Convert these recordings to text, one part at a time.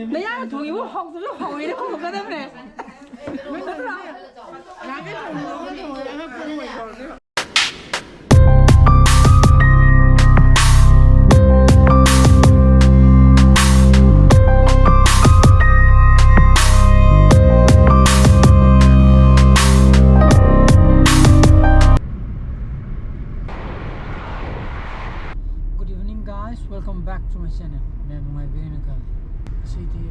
내가 동이 뭐 하고도 하고 이래 하고 그다음에 왜 그러나 나게 Welcome back to my channel. मैं मुंगै बिरन का सीधी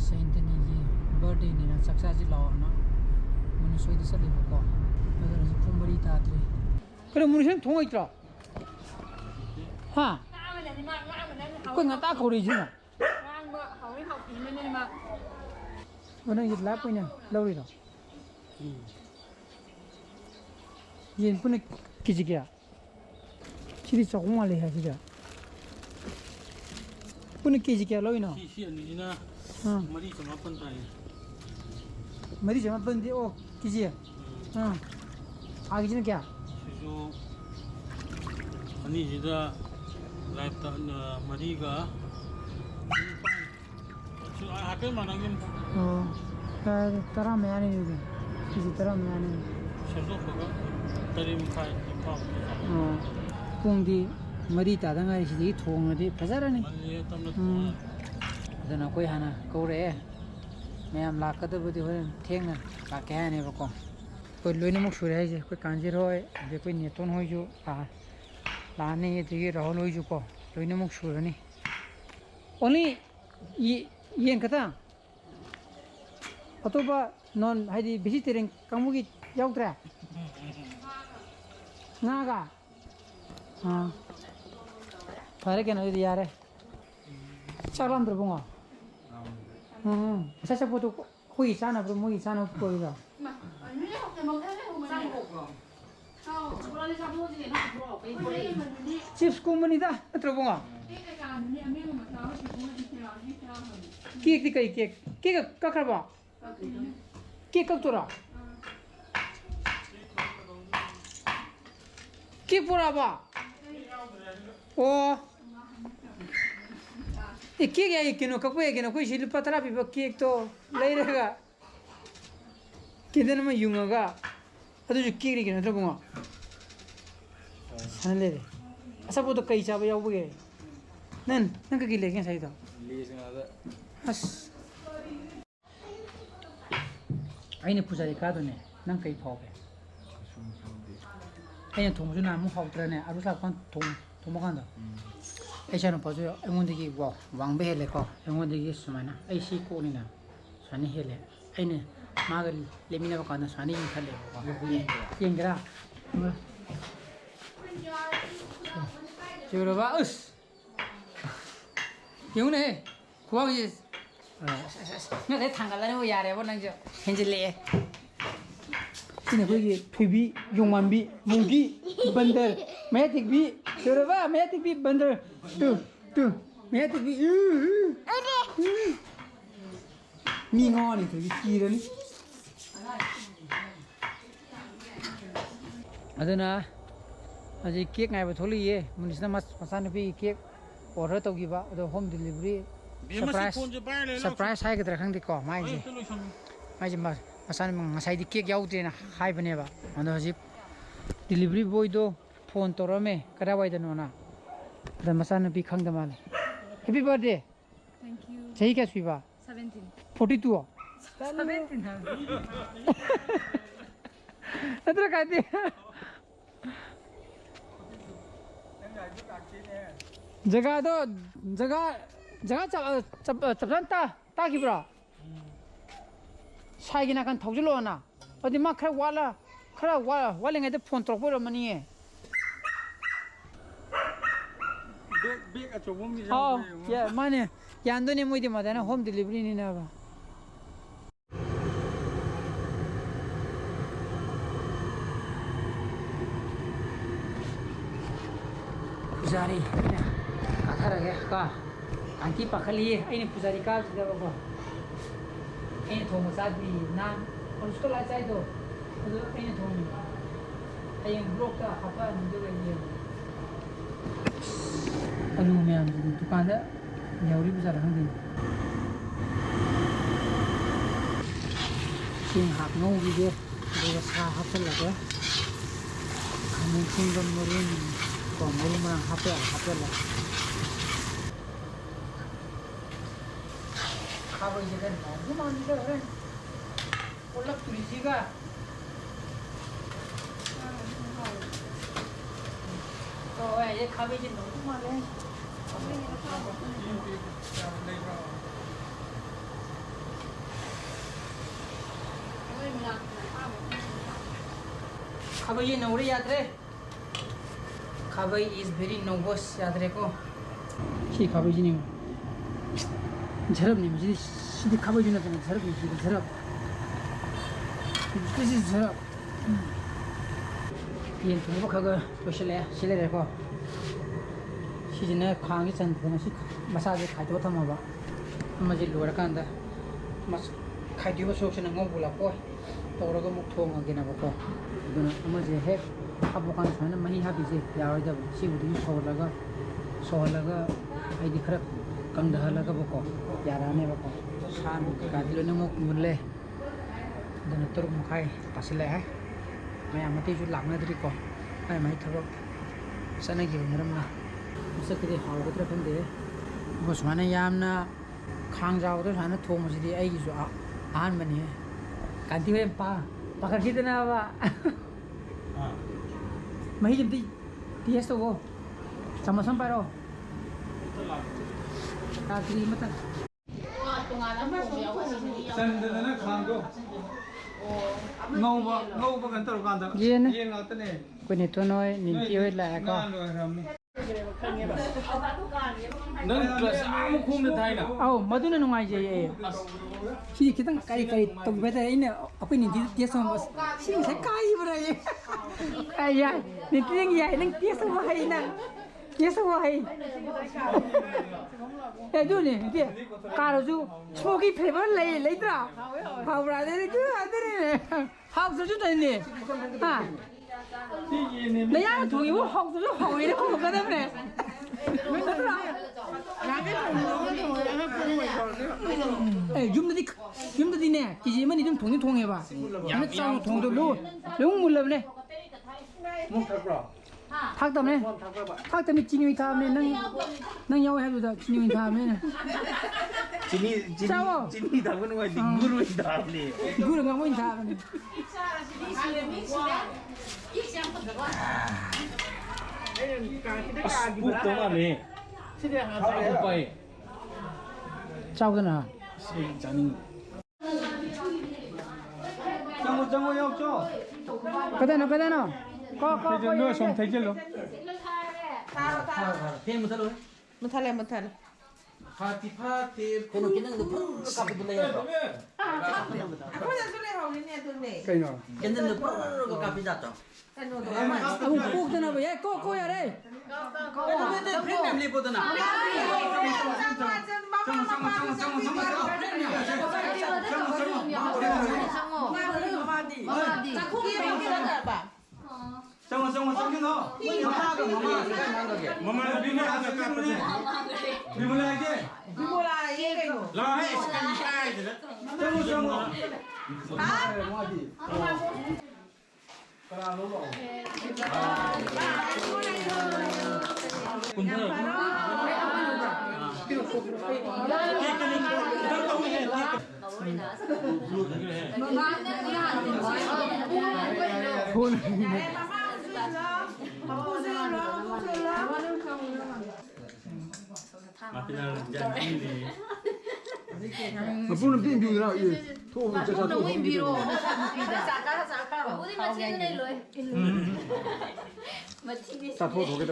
सेंटनी की बर्थडे नि ना सक्सेस लाओ ना मुनि सोइदे सले को अदर से फुमबरी तात्रे 그래 무슨 통화 있더라 하 그거 딱 거리지나 오늘 이제 라프냐 러리라 얘 분에 기지기야 지리 조금 말해 하지자 पुन केजी क्या लो इना हाँ मरी जमा बंदी ओ केजी है हाँ आगे जी ने क्या जो अनी जिदा लाइफ ता मरी का जो आके मानेंगे ओ तरह में आने नहीं किसी तरह में आने शब्दों को तरीम खाए इम्पाम पुंगी मरी तादंगा इसी थोंगदी फजरनी अदना कोई हाना कौरे मैम लाकदबदी होरेन थेंगना लाके हानेबको कोई लोइनमुक सुरे हाइजे कोई कांजिर होय दे कोई नेतोन होइजु लाने दिगे रहल होइजुको लोइनमुक सुरनी ओनली येन कथा अतोबा नॉन हाइदि वेजिटेरियन कामुगी याउत्रा नागा हां फारे के नदी यार है चालाम तो बुंगा अच्छा फोटो हुई चाना पर मुई चाना कोई का चिप्स को मनी था तो बुंगा केक दिखाई केक केक का करवा केक कब तोरा केक पूरा बा ओ एक केक या किनो कपे किनो कोई सिल पतरा भी केक तो ले रहेगा किधर में यूंगा अतो जो केक रे किनो तो बुंगा सन ले रे ऐसा वो तो कई चाबे याव बगे नन नन का गिले क्या सही था बस आइने पुजारी का तो ने नन कई फावे 아니 동주 나무 하우트라네 아루사건 동목한다 애샤는 봐줘요 응원되기 와 왕배해래 거 응원되기 수만아 아이시 꼬니나 산이 해래 아이네 마글 레미나 가나 산이 인칼래 와 yengra 저러 봐 으스 영네 구하기 내가 당갈라는 거 야래 뭐 낭저 현질래 ini kogi phobi yongmanbi mugi bandar matic bi choraba matic bi bandar tu matic bi ni ngoni to kirani aduna aji cake ngai ba tholi ye munisna masan bi cake order togiba ado home delivery surprise hai gadra khang di ko mai ji masan ngasai di cake yaudena haibneba ando hajip delivery boy do phone torame karawai danona da masan bi khangda male happy birthday thank you sahi kya suiba 17 42 17 atra kati jaga chapsan ta kibra 사이기나 간 더질러 하나 어디 막 그래 와랭에도 폰 들어 버려머니 백 아초봄이 야 마네 얀도니 뭐디 마다나 홈 딜리버리니나 봐 पुजारी काथारगे का आंटी पखली आइने पुजारी का देबो आइने थोम सादी नाम और उसको ला चाहिए तो आइने थोम आइने ब्लॉक का हपा निदो ये अलू में दुकान दा यावरी पुजारा हंदी ชิงหักงูกี่เดียวดูว่าซาฮับเป็นหลักเลยขมิ้นชิงกันมาเรียนก่อนมาเรียนมาฮับเป็นหลักข้าวไปยังไงหนอนก็มันจะอะไรคนละตุลิจิกะก็ไอ้ข้าวไปยังหนอนก็มาเลยखाबई नवरे याद रे खाबई इज वेरी नोबस याद रे को शी खाबई जी नहीं झरब नहीं मुझे सीधी खाबई जी ना तो झरब नहीं सीधी झरब दिस इज झरब ये तो वो खागा स्पेशल है सिले रे को शी जी ने खांगी चंद तो सी मसाज खाई तो था माबा मुझे लोरा का अंदर मस खाई दियो सोच ने ngौ बुला को तौरगा मुख थोंग अगेना बको दुना अमजे हे अबोकान सना मही हाबिजे यावदब सिबुदि सोहलगा आइदि खरा कंदहलगा बको याराने बको सान कादिलो ने मुख मुले दुना तुर मुखाय पासले है मैं अमते जु लागनद्रि को आइ माइ थबक सना गिव मरमना सकदे हावगद्रा खंदे बसमाने यामना खांग जावदो साना थोंगसिदि आइगि जु आहान बनि कांति वे पाकर कितना बा मही जब टीएस तो वो समसम पारो ताकि मतलब संदना खांगो ngâu gần tàu gần tàu yên ngó tên này quên này tôi nói nhìn tiêu hết lại có nâng cửa xã một khung được thay nào ồ mà tôi nói ngoài gì khi kita kari tong beta ini apa ini dia sama sing saya kai berai ayah ni tiang ya nang dia sama hai nang dia sama hai eh tu ni dia kalau tu smoky flavor lấy ra hao ra đây cứ ada ni hao tu tu ni ha lấy ăn thùng yêu hao tu hao ini kau kata mana 줌도 디네 기지만 이좀 통이 통해 봐. 안 싸우 통도 로. 너무 몰라네. 탁 때문에. 탁 때문에 진유이 타면 능 야워 해도 다 진유이 타면. 진이 담는 거야 딩구로 담네 이거는 가고 있다. 국 동안에 오빠의 짜오잖아. 짜는 정우 역죠 그대노. 대전로 좀 대전로 못할래. 파티 그는 기능 높은 값을 불러야 돼. 그이노 기능 높은 값이 잡죠. 아무 꼭 되나 봐. 얘 꼬야 돼. 그런데 프리미엄 리포드나. 정우 정기노 엄마는 비밀하자 까쁘지 비물하게 라해 시간이 가야 돼 정우 마피나는 jangan ini 부는 빈비라 이 토 진짜 토 우리 마치는 일로 해. 다 토 도게다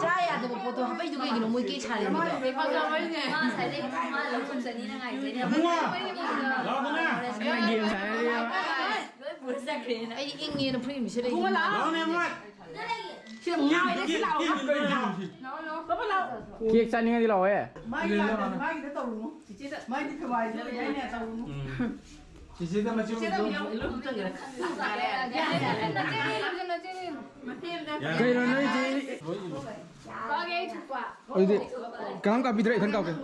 짜야 돼. 보통 한杯두 개기 너무 있게 잘해. 맞아. 살대 마 너무 전이나 가이제. 게임 잘해요. 이 잉이는 프리미 싫어. 라오네 뭐 지금 야이래 싫어. 기획 짜닝이 들어와. 이제다 맞지? 그래요 너희 어디 강 가비드라 이탄 가게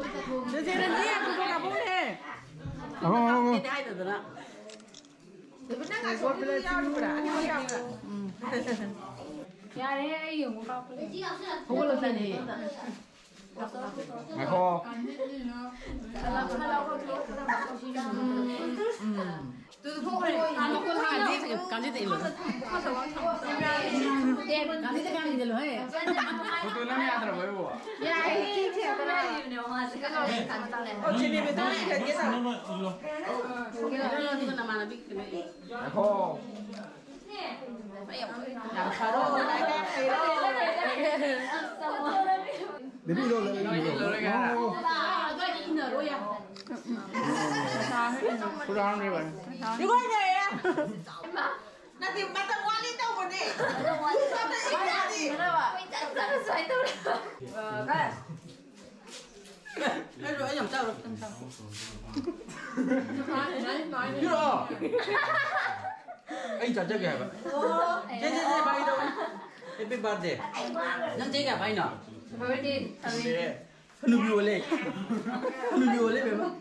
제제는 그거 가보네. 어 이제 하이도 되나? 아이고 보통은 안 들어봐요 아이고 내비 이러 이거 뭐야? 나 지금 맞다 와리 또 보네. 해줘, 애좀 짜로. 이러 anh chọn chơi kìa vậy 제제제 바이 도. 해피 버스데이. 넌 제가 바이 너. 누구 올래? 누구 올래 배마?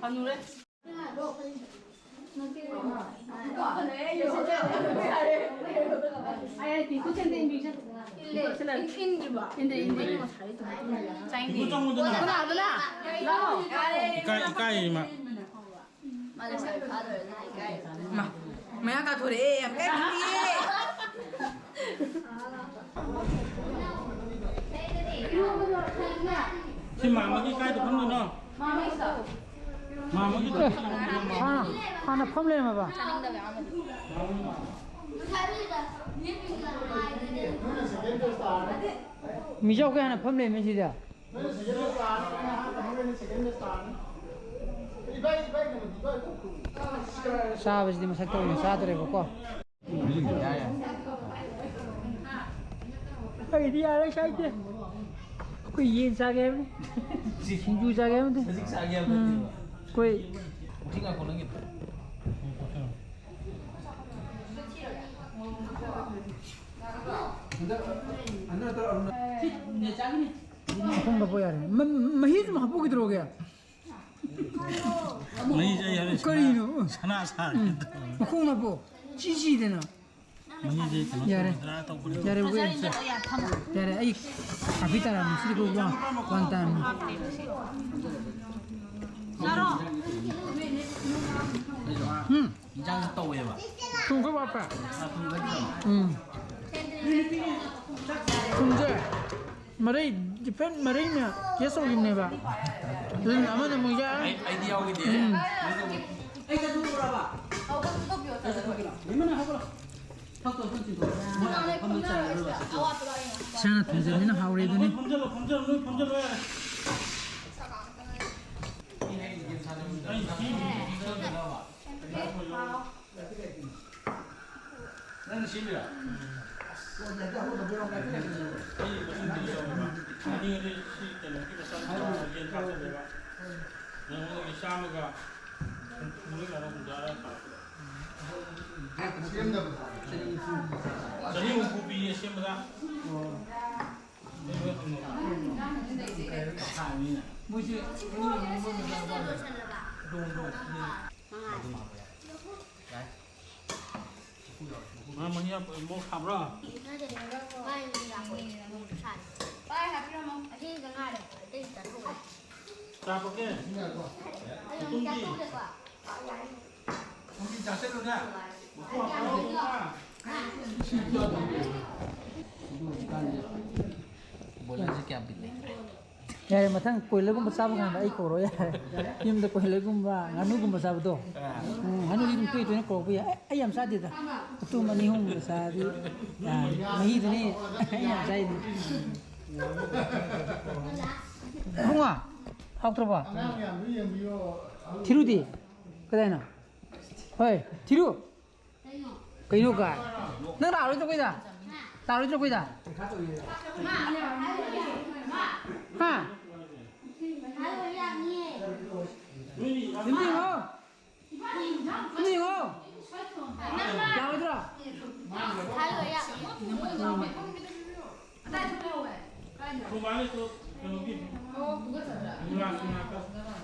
Mẹ cả tuổi đấy em cái gì? 지금 마마기 까이도 판거나. 마마기 하나 펌레 봐봐 미적게 하나 펌레 메시다 사버지 마삭도 있는 사들에 보고 아이디야 사이트 कोई ये जागे में सिंजू जागे में कोई không được rồi mà hít mà bốc cái đồ kìa mấy giây hay cái gì nữa 하나 사. mà không là bộ chi thế nào mấy giây thì dạ nó đấy ra tao cũng dạ đấy quên rồi dạ đấy ấy à pita là mình sẽ go one time 이장 또 왜 봐? không có bao cả 아 그럼 không dễ mà đây depend mà đây nè cái số gì này bà lần nào mà mình ra 아이디어 오게 돼. 이거 누구 봐봐. 얼마나 하고 턱도 손짓 도. sana tunzeni na haure duni 범죄로 해야 돼. 나는 심이야. 저희 공부비에 심으다. mà nhà mua khám ra. Chào bác kia. Tung gì? Tung gì chả xét luôn nha. ya mathang koile gum basab kan ai ko ro ya yim da koile gum ba nganu gum basab do nganu yim tu ne ko bi ai am sa di da tu mani hum sa di mahi de ni ai am sai di hunga học tro ba thiru di kadai na hoi thiru kai lu ka na ra ro cho kai da ta ro cho kai da ha Hindi mo. 근데 이거 양이들아. 그 말에 또 저기 누가 누가